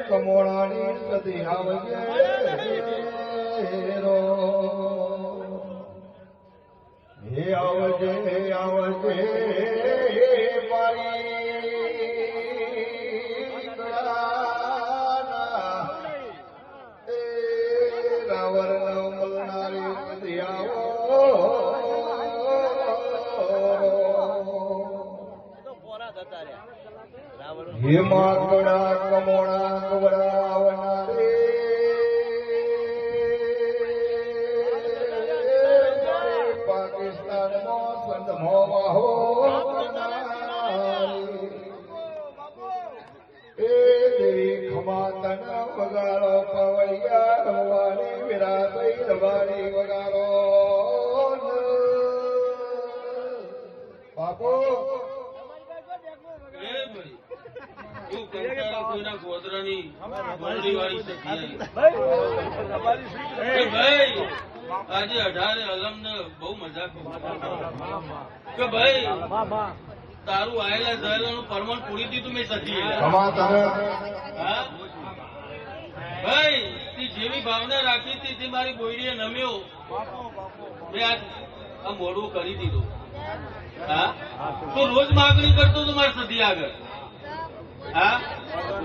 કમોણાની સદી આવજે રો હે આવજે આવજે મારી ગળાના એ રાવણ મળનારી સદી આવો હે માગડા કમોણા કવડાવના રે પાકિસ્તાનમાં સંધમો વાહો એ દેવી ખમાતન વગાડો પવળિયા રવાણી વિરાસઈ રવાણી વગાડો બાપો આજે 18 અલમ ને બહુ મજાક કે ભાઈ તારું આયેલા જયેલા નું પરમણ પૂરી દીધું મેં સજી ભાઈ તી જેવી ભાવના રાખી હતી તે મારી બોયડીએ નમ્યો મેં આ મોડું કરી દીધું. હા તો રોજ માગણી કરતો તો મારી સદી આગળ. હા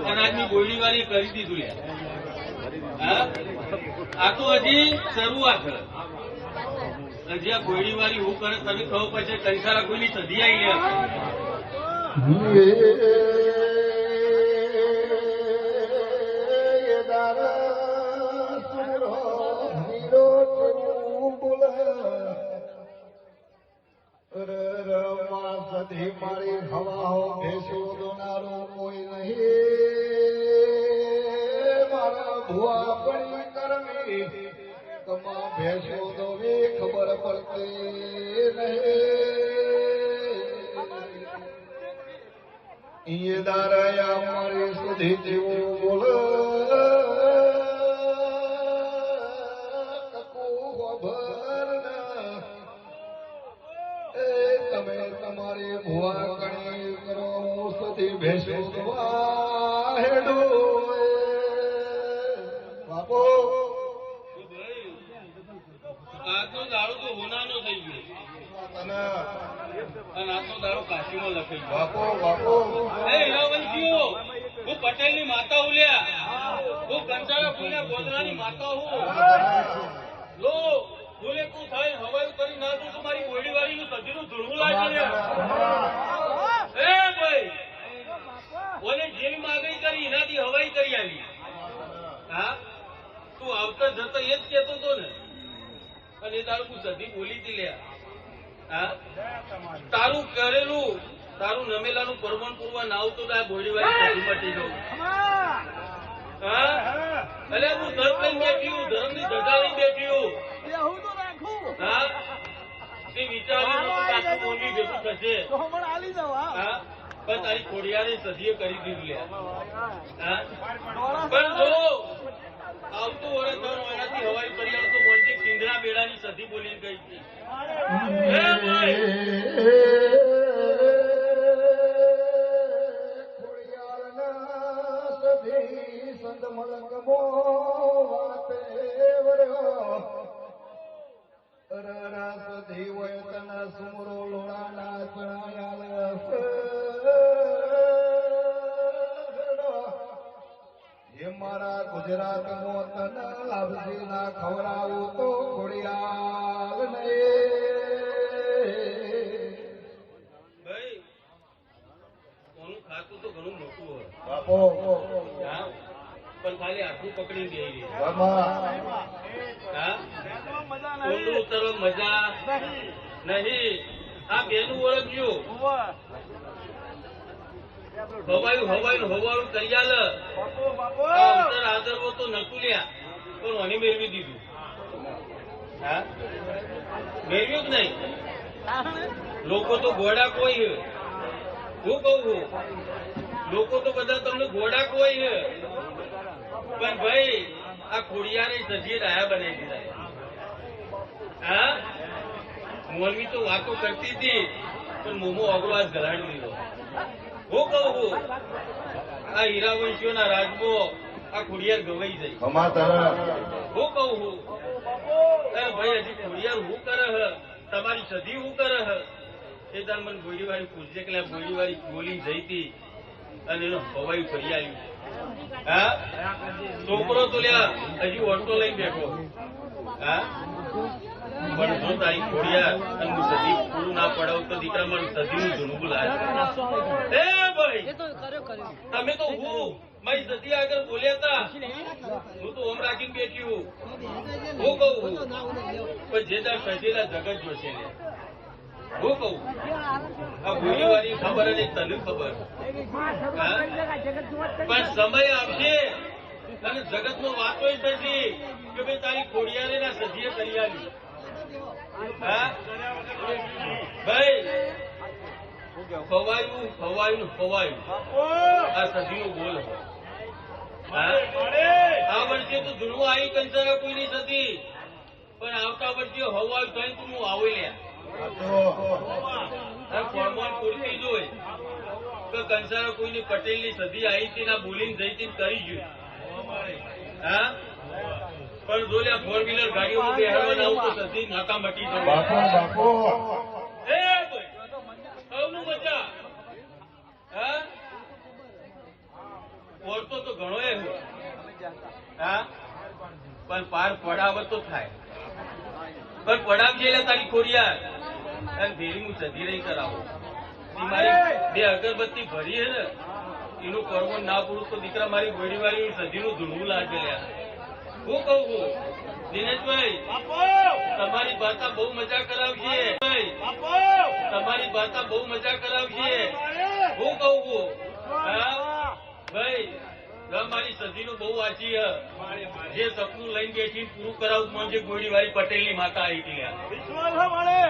અને આજની બોયડી વાળી કરી દીધું લે. હા આ તો હજી શરૂઆત છે. હજી આ બોયડી વાળી હું કરે તને ખબર પડશે કંસારા કોઈની સદી આવી લે. સદી મારી હવાઓ ભેસો દોનારો કોઈ નહીં મારા ભુવા પડી કરમી તમા ભેસો દોવી ખબર પડતી નહીં એ દારાયા મારી સુધી જેવું બોલ તમે તમારી ભુવા કણી કરો સતી ભેસો હેડો બાપો આજનો દાડો તો હોનાનો થઈ ગયો અને આજનો દાડો કાશીમાં લખાઈ ગયો. બાપો બાપો એ હીરાવંશીઓ હું પટેલની માતા ઉલ્યા હું કંસારા ફૂલના ગોદરાની માતા હું લો બોલે તું થાય હવાઈ કરી ના તું તમારી બોડી વાળી નું સજીનું ધૂળવું લાગે. એ ભાઈ બોલે જેવી માગણી કરી એનાથી હવાઈ કરી આવી. હા તું આવતા જતા એ જ કેતો હતો ને અને તારું તું સદી બોલી હતી લે. હા તારું કરેલું તારું નમેલાનું પરમણ પૂરવા ના આવતો આ બોડી વાળી સદી મટી ગયું. હા અલે હું ધર્મ લઈને બેઠ્યું ધર્મ ની ધજા લઈને બેઠ્યું. હા તે વિચાર્યું પાછું બોલવી ભેગું થશે. હા પણ તારી ખોડિયારે સદીએ કરી દીધું લે. હા પણ જો આવતું વર્ષ દર મહિનાથી હવાઈ કરી આવતો મોટી સિંધરા બેડાની સદી બોલી ગઈ હતી. સંત મલંગ મો વાતે વડ્યો સધી હોય તના સુમરો લોણાના ચણાયા હે મારા ગુજરાત મોતન લાભજી ના ખવડાવું તો ખોડિયાલ ભાઈ કોનું ખાતું તો ઘણું મોટું હોય બાપો પણ ખાલી આટલું પકડી દે. ઉતરવા મજા નહીં. આ બેનું ઓળખજો હવાયું કરી આલ આદરવો તો નતું લ્યા પણ મને મેળવી દીધું. હા મેળવ્યું જ નહીં. લોકો તો ઘોડા કોઈ હું કહું છું લોકો તો બધા તમને ઘોડા કોઈ છે પણ ભાઈ આ ખોડિયાને સજીએ ડાયા બનાવી દીધા. હા મોલવી તો વાતો કરતી હતી પણ મોમો અગરવાજ ઘલાડી દીધો. હું કહું છું આ હીરાવંશીઓના રાજમાં આ ખોડિયાર ગવાઈ જાય અમા તારા હું કહું હું અરે ભાઈ હજી ખોડિયાર હું કરે હ તમારી સદી હું કરે હ એ તાર મને ગોળીવાળી પૂછજે કે ગોળીવાળી બોલી જઈ હતી અને એનો હવાયું કરી આવ્યું હા છોકરો તો લ્યા હજી ઓટો લઈને બેઠો હા પણ જો તારી ખોડિયાર અને હું સદી પૂરું ના પડાવું તો દીકરા મારું સદીનું જૂનું લાગે એ ભાઈ તમે તો હું મારી સદી આગળ બોલ્યા હતા હું તો ઓમ રાખીને બેઠી હું કહું પણ જે તાર સજીલા જગત જોશે ને હું કહું આ ગોળીવાળી ખબર અને તને ખબર પણ સમય આવશે અને જગત નો વાતો થશે કે ભાઈ તારી ખોડિયારે ના સજીએ કરી આવી હા ભાઈ ખવાયું ખવાયું ખવાયું આ સજીનો બોલ આ વર્ષે તો ધૂળવું આવી કંસારા કોઈની સતી પણ આવતા વર્ષે હવાયું થઈને તું હું આવી લ્યા ફોર્મોન પૂરતી જોઈ કે કંસારા કોઈની પટેલની સદી આવી હતી ના બોલીને જઈ હતી કરી ગયું હા પણ જો લ્યા 4-વ્હીલર ગાડીઓમાં બેહાડવા આવું તો સદી નાકા મટી જવું એ ભાઈ સૌનું મજા હા ઓરતો તો ઘણો એ હા પણ પાર પડાવત તો થાય પણ પડાવજે એટલે તારી ખોડિયાર અને ભેરી હું સધી રહી કરાવો મારી 2 અગરબત્તી ભરી હે ને એનું કરવું ના પૂરું તો દીકરા મારી ગોળીવાળી સધીનું ધૂળવું લાગે લ્યા હું કહું છું દિનેશભાઈ તમારી વાર્તા બહુ મજા કરાવશે તમારી વાર્તા બહુ મજા કરાવશે હું કહું છું હા ભાઈ મારી સદીનું બહુ વાંચી હ જે સપનું લઈને બેઠી પૂરું કરાવું મને જે ગોળીવાળી પટેલની માતા આવી હતી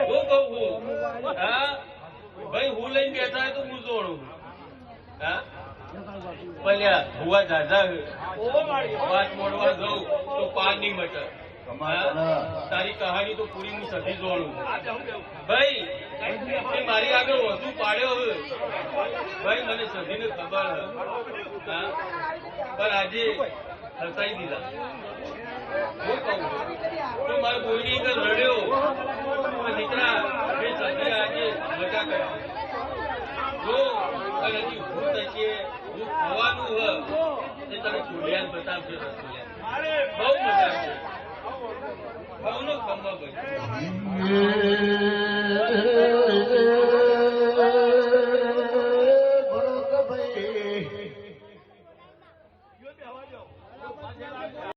હું કહું છું હા ભાઈ હું લઈને બેઠા તો હું જોડું હા ભલ્યા ભુવા દાદા વાત મોડવા જઉં તો પાર નહીં મટર તારી કહાની તો પૂરી હું સધી જોડું ભાઈ મારી આગળ વધુ પાડ્યો હવે ભાઈ મને સધીને ખબર હા પણ આજે હસાઈ દીધા હું કહું તું મારા બોલની આગળ રડ્યો દીકરા એ સધી આજે મજા કરી જો અને હજી ભૂત થશે ભૂત થવાનું હ એ તને ખોડિયાર બતાવશે રસોઈયા બહુ મજા આવશે બહુનો ખંભા ભાઈ